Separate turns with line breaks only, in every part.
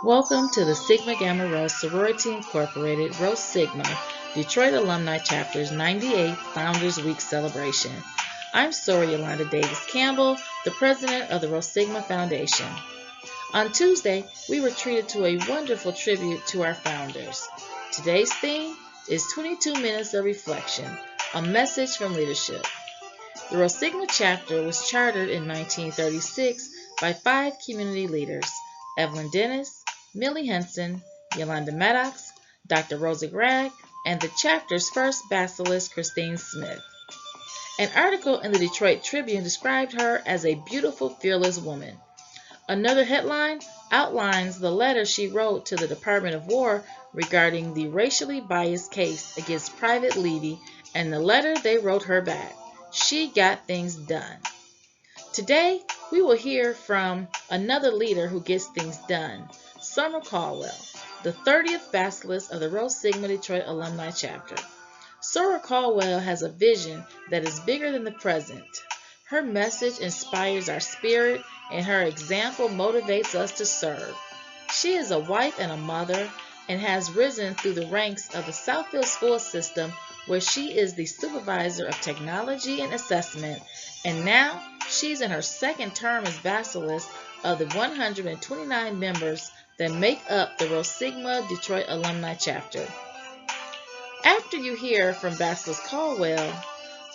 Welcome to the Sigma Gamma Rho Sorority Incorporated Rho Sigma Detroit Alumni Chapter's 98th Founders Week celebration. I'm Sora Yolanda Davis Campbell, the president of the Rho Sigma Foundation. On Tuesday, we were treated to a wonderful tribute to our founders. Today's theme is 22 Minutes of Reflection, a message from leadership. The Rho Sigma chapter was chartered in 1936 by 5 community leaders: Evelyn Dennis, Millie Henson, Yolanda Maddox, Dr. Rosa Gregg, and the chapter's first basilisk, Christine Smith. An article in the Detroit Tribune described her as a beautiful, fearless woman. Another headline outlines the letter she wrote to the Department of War regarding the racially biased case against Private Levy, and the letter they wrote her back. She got things done. Today, we will hear from another leader who gets things done, Summer Caldwell, the 30th basilisk of the Rho Sigma Detroit Alumni Chapter. Summer Caldwell has a vision that is bigger than the present. Her message inspires our spirit, and her example motivates us to serve. She is a wife and a mother, and has risen through the ranks of the Southfield School System, where she is the supervisor of technology and assessment, and now she's in her second term as basilisk of the 129 members that make up the Rho Sigma Detroit Alumni Chapter. After you hear from Basilisk Caldwell,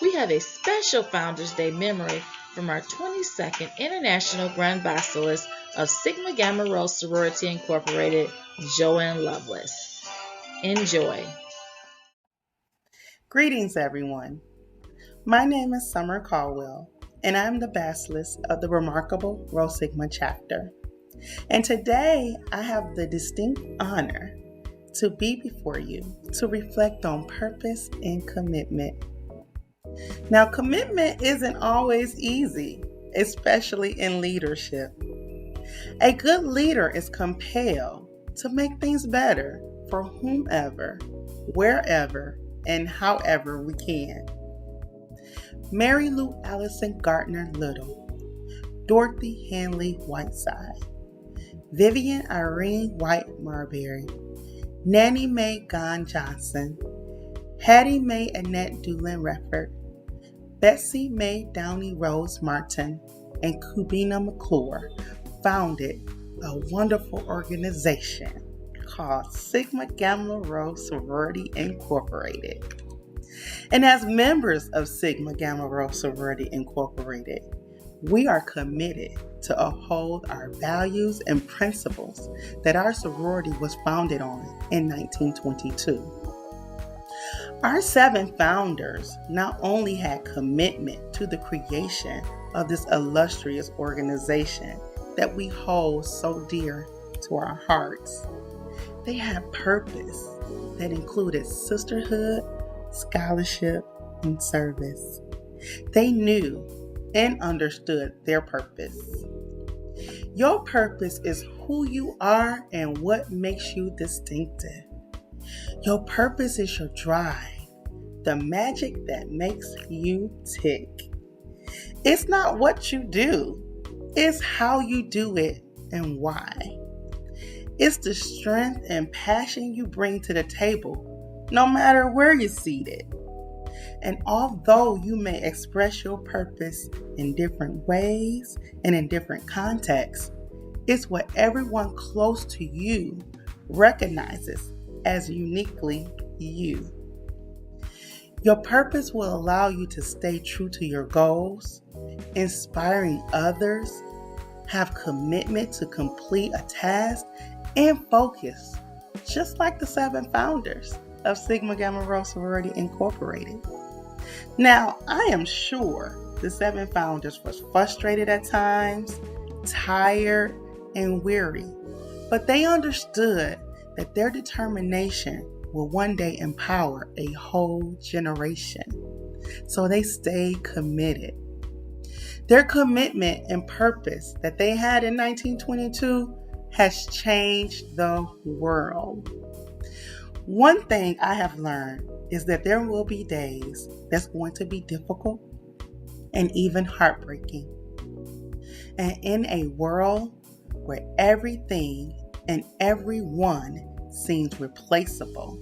we have a special Founders Day memory from our 22nd International Grand Basilisk of Sigma Gamma Rho Sorority Incorporated, Joanne Lovelace. Enjoy.
Greetings, everyone. My name is Summer Caldwell, and I'm the basilisk of the remarkable Rho Sigma chapter. And today, I have the distinct honor to be before you to reflect on purpose and commitment. Now, commitment isn't always easy, especially in leadership. A good leader is compelled to make things better for whomever, wherever, and however we can. Mary Lou Allison Gardner Little, Dorothy Hanley Whiteside, Vivian Irene White Marbury, Nanny Mae Gon Johnson, Hattie Mae Annette Doolin Reffert, Betsy Mae Downey Rose Martin, and Kubina McClure founded a wonderful organization called Sigma Gamma Rho Sorority Incorporated. And as members of Sigma Gamma Rho Sorority Incorporated, we are committed to uphold our values and principles that our sorority was founded on in 1922. Our 7 founders not only had commitment to the creation of this illustrious organization that we hold so dear to our hearts, they had purpose that included sisterhood, scholarship, and service. They knew and understood their purpose. Your purpose is who you are and what makes you distinctive. Your purpose is your drive, the magic that makes you tick. It's not what you do, it's how you do it and why. It's the strength and passion you bring to the table, no matter where you're seated. And although you may express your purpose in different ways and in different contexts, it's what everyone close to you recognizes as uniquely you. Your purpose will allow you to stay true to your goals, inspiring others, have commitment to complete a task, and focus, just like the 7 founders of Sigma Gamma Rho Sorority Incorporated. Now, I am sure the 7 founders was frustrated at times, tired, and weary, but they understood that their determination will one day empower a whole generation. So they stayed committed. Their commitment and purpose that they had in 1922 has changed the world. One thing I have learned is that there will be days that's going to be difficult and even heartbreaking. And in a world where everything and everyone seems replaceable,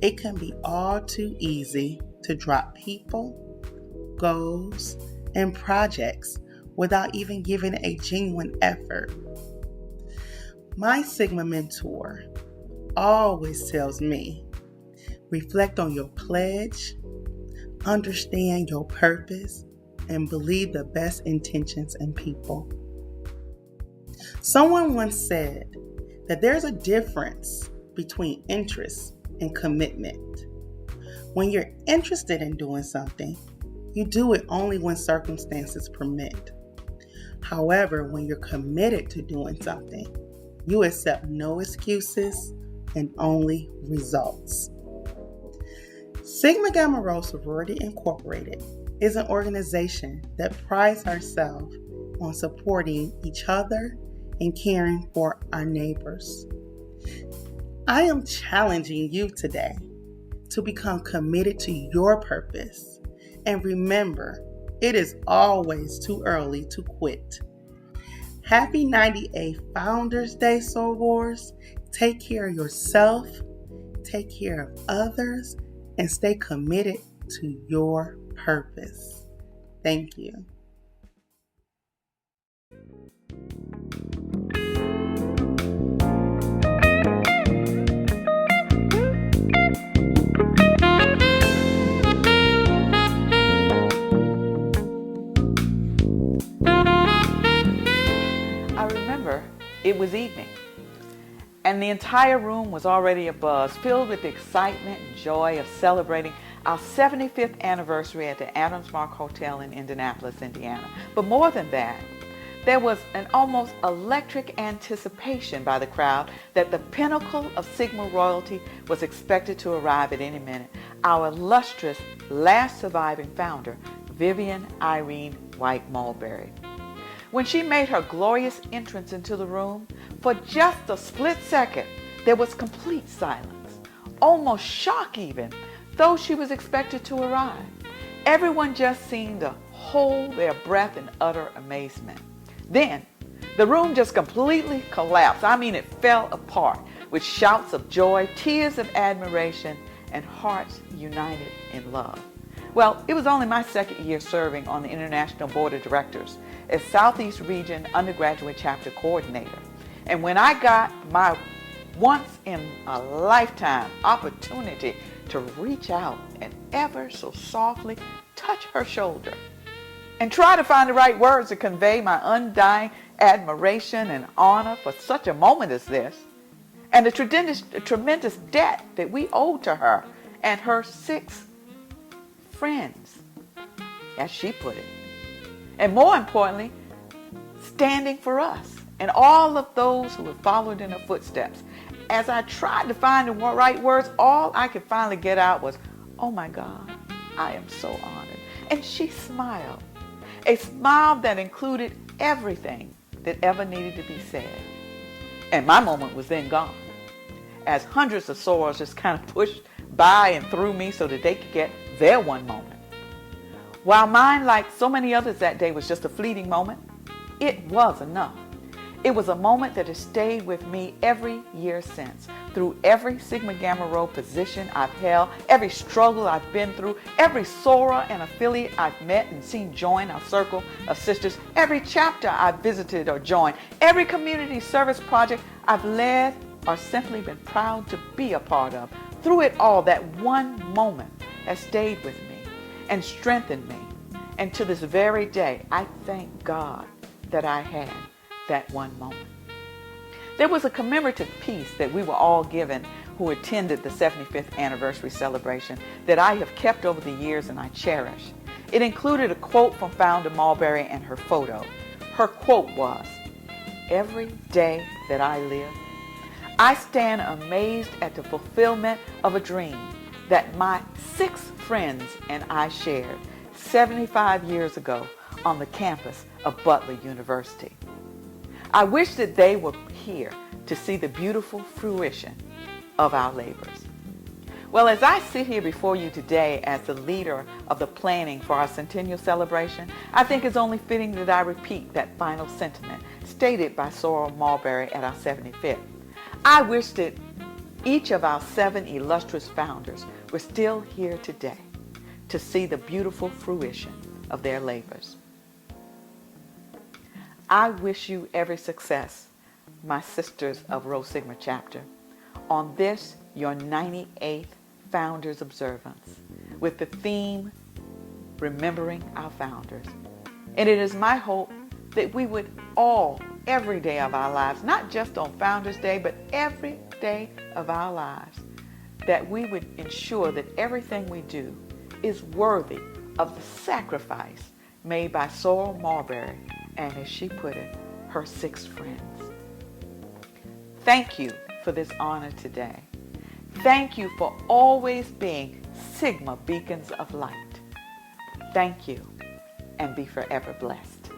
it can be all too easy to drop people, goals, and projects without even giving a genuine effort. My Sigma mentor always tells me, reflect on your pledge, understand your purpose, and believe the best intentions in people. Someone once said that there's a difference between interest and commitment. When you're interested in doing something, you do it only when circumstances permit. However, when you're committed to doing something, you accept no excuses and only results. Sigma Gamma Rho Sorority Incorporated is an organization that prides ourselves on supporting each other and caring for our neighbors. I am challenging you today to become committed to your purpose. And remember, it is always too early to quit. Happy 98th Founders Day, Sorors. Take care of yourself, take care of others, and stay committed to your purpose. Thank you.
It was evening, and the entire room was already abuzz, filled with the excitement and joy of celebrating our 75th anniversary at the Adams Mark Hotel in Indianapolis, Indiana. But more than that, there was an almost electric anticipation by the crowd that the pinnacle of Sigma royalty was expected to arrive at any minute. Our illustrious last surviving founder, Vivian Irene White Mulberry. When she made her glorious entrance into the room, for just a split second, there was complete silence, almost shock even, though she was expected to arrive. Everyone just seemed to hold their breath in utter amazement. Then, the room just completely collapsed. I mean, it fell apart with shouts of joy, tears of admiration, and hearts united in love. Well, it was only my second year serving on the International Board of Directors as Southeast Region Undergraduate Chapter Coordinator. And when I got my once-in-a-lifetime opportunity to reach out and ever so softly touch her shoulder and try to find the right words to convey my undying admiration and honor for such a moment as this, and the tremendous debt that we owe to her and her 6 friends, as she put it, and more importantly, standing for us and all of those who have followed in her footsteps. As I tried to find the right words, all I could finally get out was, "Oh my God, I am so honored." And she smiled, a smile that included everything that ever needed to be said. And my moment was then gone, as hundreds of sorors just kind of pushed by and through me so that they could get their one moment. While mine, like so many others that day, was just a fleeting moment, it was enough. It was a moment that has stayed with me every year since, through every Sigma Gamma Rho position I've held, every struggle I've been through, every soror and affiliate I've met and seen join our circle of sisters, every chapter I've visited or joined, every community service project I've led or simply been proud to be a part of. Through it all, that one moment has stayed with me and strengthened me. And to this very day, I thank God that I had that one moment. There was a commemorative piece that we were all given who attended the 75th anniversary celebration that I have kept over the years and I cherish. It included a quote from Founder Marbury and her photo. Her quote was, "Every day that I live, I stand amazed at the fulfillment of a dream that my 6 friends and I shared 75 years ago on the campus of Butler University. I wish that they were here to see the beautiful fruition of our labors." Well, as I sit here before you today as the leader of the planning for our centennial celebration, I think it's only fitting that I repeat that final sentiment stated by Sorrel Marbury at our 75th. I wish that each of our 7 illustrious founders were still here today to see the beautiful fruition of their labors. I wish you every success, my sisters of Rho Sigma chapter, on this, your 98th Founders Observance, with the theme, Remembering Our Founders. And it is my hope that we would all, every day of our lives, not just on Founders Day, but every day of our lives, that we would ensure that everything we do is worthy of the sacrifice made by Sorrel Marbury and, as she put it, her 6 friends. Thank you for this honor today. Thank you for always being Sigma beacons of light. Thank you, and be forever blessed.